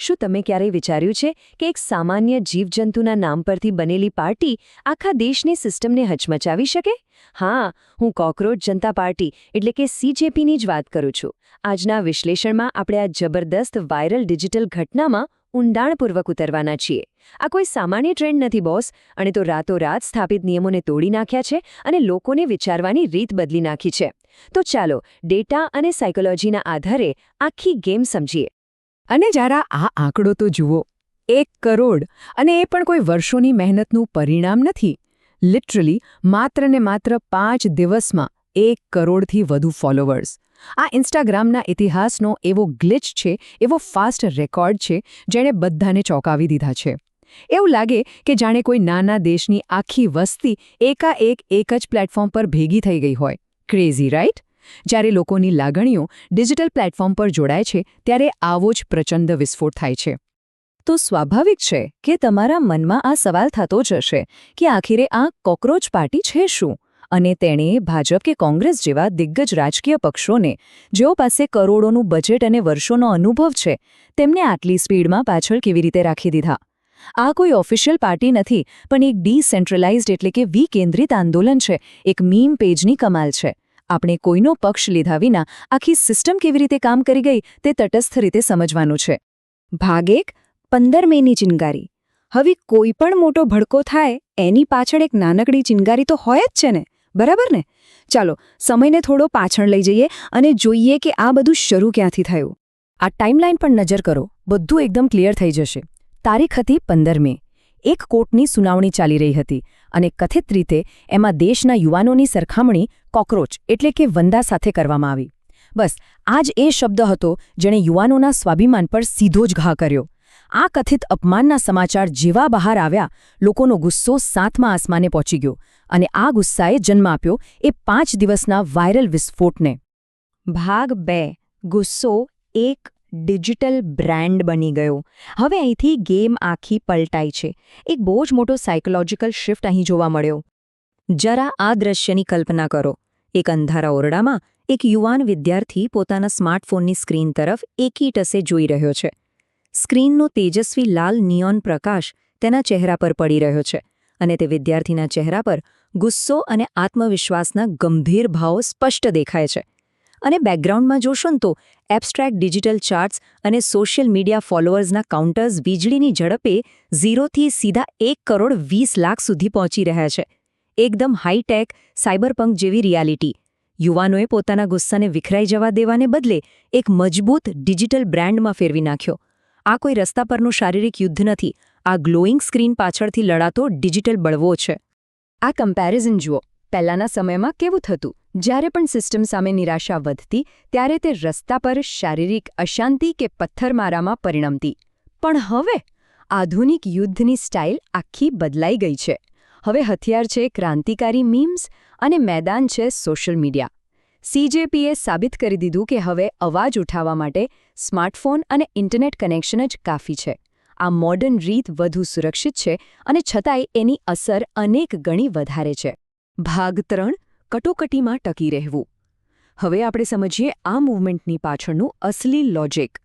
શું તમે ક્યારેય વિચાર્યું છે કે એક સામાન્ય જીવજંતુના નામ પરથી બનેલી પાર્ટી આખા દેશની સિસ્ટમને હચમચાવી શકે? હા, હું કોકરોચ જનતા પાર્ટી એટલે કે CJPની જ વાત કરું છું. આજના વિશ્લેષણમાં આપણે આ જબરદસ્ત વાયરલ ડિજિટલ ઘટનામાં ઊંડાણપૂર્વક ઉતરવાના છીએ. આ કોઈ સામાન્ય ટ્રેન્ડ નથી બોસ, અને તો રાતોરાત સ્થાપિત નિયમોને તોડી નાખ્યા છે અને લોકોને વિચારવાની રીત બદલી નાખી છે. તો ચાલો ડેટા અને સાયકોલોજીના આધારે આખી ગેમ સમજીએ. અને જરા આ આંકડો તો જુઓ, 1 કરોડ, અને એ પણ કોઈ વર્ષોની મહેનતનું પરિણામ નથી. લિટરલી માત્ર ને માત્ર 5 દિવસમાં 1 કરોડથી વધુ ફોલોવર્સ. આ ઇન્સ્ટાગ્રામના ઇતિહાસનો એવો ગ્લિચ છે, એવો ફાસ્ટ રેકોર્ડ છે, જેણે બધાને ચોંકાવી દીધા છે. એવું લાગે કે જાણે કોઈ નાના દેશની આખી વસ્તી એકાએક એક જ પ્લેટફોર્મ પર ભેગી થઈ ગઈ હોય. Crazy, right? જ્યારે લોકોની લાગણીઓ ડિજિટલ પ્લેટફોર્મ પર જોડાય છે, ત્યારે આવો જ પ્રચંડ વિસ્ફોટ થાય છે. તો સ્વાભાવિક છે કે તમારા મનમાં આ સવાલ થતો જ હશે કે આખરે આ કોકરોચ પાર્ટી છે શું? અને તેણે ભાજપ કે કોંગ્રેસ જેવા દિગ્ગજ રાજકીય પક્ષોને, જેઓ પાસે કરોડોનું બજેટ અને વર્ષોનો અનુભવ છે, તેમને આટલી સ્પીડમાં પાછળ કેવી રીતે રાખી દીધા? આ કોઈ ઓફિશિયલ પાર્ટી નથી, પણ એક ડિસેન્ટ્રલાઇઝ્ડ એટલે કે વિકેન્દ્રિત આંદોલન છે, એક મીમ પેજની કમાલ છે. આપણે કોઈનો પક્ષ લીધા વિના આખી સિસ્ટમ કેવી રીતે કામ કરી ગઈ તે તટસ્થ રીતે સમજવાનું છે. ભાગ 1, 15 મેની ચિનગારી. હવે કોઈ પણ મોટો ભડકો થાય એની પાછળ એક નાનકડી ચિનગારી તો હોય જ છે ને, બરાબર ને? ચાલો સમયને થોડો પાછળ લઈ જઈએ અને જોઈએ કે આ બધું શરૂ ક્યાંથી થયું. આ ટાઈમલાઈન પર નજર કરો, બધું એકદમ ક્લિયર થઈ જશે. તારીખ હતી 15 મે. એક કોર્ટની સુનાવણી ચાલી રહી હતી અને કથિત રીતે એમાં દેશના યુવાનોની સરખામણી કોકરોચ એટલે કે વંદા સાથે કરવામાં આવી. બસ આ જ એ શબ્દ હતો જેણે યુવાનોના સ્વાભિમાન પર સીધો જ ઘા કર્યો. આ કથિત અપમાનના સમાચાર જેવા બહાર આવ્યા, લોકોનો ગુસ્સો 7મા આસમાને પહોંચી ગયો અને આ ગુસ્સાએ જન્મ આપ્યો એ 5 દિવસના વાયરલ વિસ્ફોટને. ભાગ 2, ગુસ્સો એક ડિજિટલ બ્રાન્ડ બની ગયો. હવે અહીંથી ગેમ આખી પલટાઈ છે. એક બહુ જ મોટો સાયકોલોજીકલ શિફ્ટ અહીં જોવા મળ્યો. જરા આ દ્રશ્યની કલ્પના કરો. એક અંધારા ઓરડામાં એક યુવાન વિદ્યાર્થી પોતાના સ્માર્ટફોનની સ્ક્રીન તરફ એકીટસે જોઈ રહ્યો છે. સ્ક્રીનનો તેજસ્વી લાલ નિયોન પ્રકાશ તેના ચહેરા પર પડી રહ્યો છે અને તે વિદ્યાર્થીના ચહેરા પર ગુસ્સો અને આત્મવિશ્વાસના ગંભીર ભાવો સ્પષ્ટ દેખાય છે. અને બેકગ્રાઉન્ડમાં જોશો ને તો એબ્સ્ટ્રેક્ટ ડિજિટલ ચાર્ટ્સ અને સોશિયલ મીડિયા ફોલોઅર્સના કાઉન્ટર્સ વીજળીની ઝડપે 0થી સીધા 1 કરોડ 20 લાખ સુધી પહોંચી રહ્યા છે. એકદમ હાઈટેક સાયબરપંક જેવી રિયાલિટી. યુવાનોએ પોતાના ગુસ્સાને વિખરાઈ જવા દેવાને બદલે એક મજબૂત ડિજિટલ બ્રાન્ડમાં ફેરવી નાખ્યો. આ કોઈ રસ્તા પરનું શારીરિક યુદ્ધ નથી, આ ગ્લોઈંગ સ્ક્રીન પાછળથી લડાતો ડિજિટલ બળવો છે. આ કમ્પેરિઝન જુઓ. પહેલાંના સમયમાં કેવું થતું? જ્યારે પણ સિસ્ટમ સામે નિરાશા વધતી, ત્યારે તે રસ્તા પર શારીરિક અશાંતિ કે પથ્થરમારામાં પરિણમતી. પણ હવે આધુનિક યુદ્ધની સ્ટાઇલ આખી બદલાઈ ગઈ છે. હવે હથિયાર છે ક્રાંતિકારી મીમ્સ અને મેદાન છે સોશિયલ મીડિયા. CJPએ સાબિત કરી દીધું કે હવે અવાજ ઉઠાવવા માટે સ્માર્ટફોન અને ઇન્ટરનેટ કનેક્શન જ કાફી છે. આ મોડર્ન રીત વધુ સુરક્ષિત છે અને છતાંય એની અસર અનેક ગણી વધારે છે. ભાગ 3, કટોકટીમાં ટકી રહેવું. હવે આપણે સમજીએ આ મૂવમેન્ટની પાછળનું અસલી લોજિક.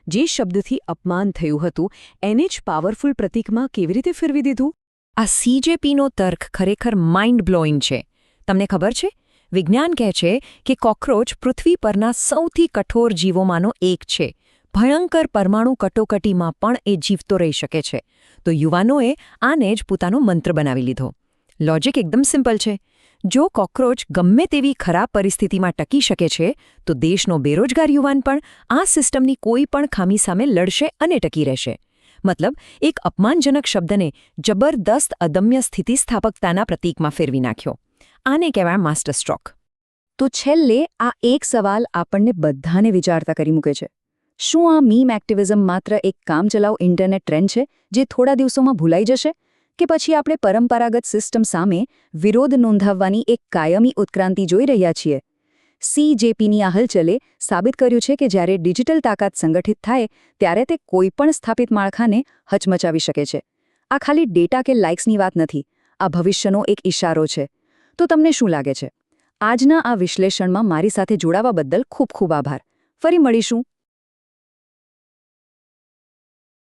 જે શબ્દથી અપમાન થયું હતું એને જ પાવરફુલ પ્રતીકમાં કેવી રીતે ફેરવી દીધું? આ CJPનો તર્ક ખરેખર માઇન્ડ બ્લોઈંગ છે. તમને ખબર છે? વિજ્ઞાન કહે છે કે કોકરોચ પૃથ્વી પરના સૌથી કઠોર જીવોમાંનો એક છે. ભયંકર પરમાણુ કટોકટીમાં પણ એ જીવતો રહી શકે છે. તો યુવાનોએ આને જ પોતાનો મંત્ર બનાવી લીધો. લોજિક એકદમ સિમ્પલ છે. જો કોકરોચ ગમે તેવી ખરાબ પરિસ્થિતિમાં ટકી શકે છે, તો દેશનો બેરોજગાર યુવાન પણ આ સિસ્ટમની કોઈ પણ ખામી સામે લડશે અને ટકી રહેશે. મતલબ એક અપમાનજનક શબ્દને જબરદસ્ત અદમ્ય સ્થિતિસ્થાપકતાના પ્રતીકમાં ફેરવી નાખ્યો. આને કહેવાય માસ્ટર સ્ટ્રોક. તો છેલ્લે આ એક સવાલ આપણને બધાને વિચારતા કરી મૂકે છે. શું આ મીમ એક્ટિવિઝમ માત્ર એક કામચલાઉ ઇન્ટરનેટ ટ્રેન્ડ છે જે થોડા દિવસોમાં ભૂલાઈ જશે? કે પછી આપણે પરંપરાગત સિસ્ટમ સામે વિરોધ નોંધાવવાની એક કાયમી ઉત્ક્રાંતિ જોઈ રહ્યા છીએ? CJPની આ હલચલે સાબિત કર્યું છે કે જ્યારે ડિજિટલ તાકાત સંગઠિત થાય ત્યારે તે કોઈપણ સ્થાપિત માળખાને હચમચાવી શકે છે. આ ખાલી ડેટા કે લાઇક્સની વાત નથી, આ ભવિષ્યનો એક ઇશારો છે. તો તમને શું લાગે છે? આજના આ વિશ્લેષણમાં મારી સાથે જોડાવા બદલ ખૂબ ખૂબ આભાર. ફરી મળીશું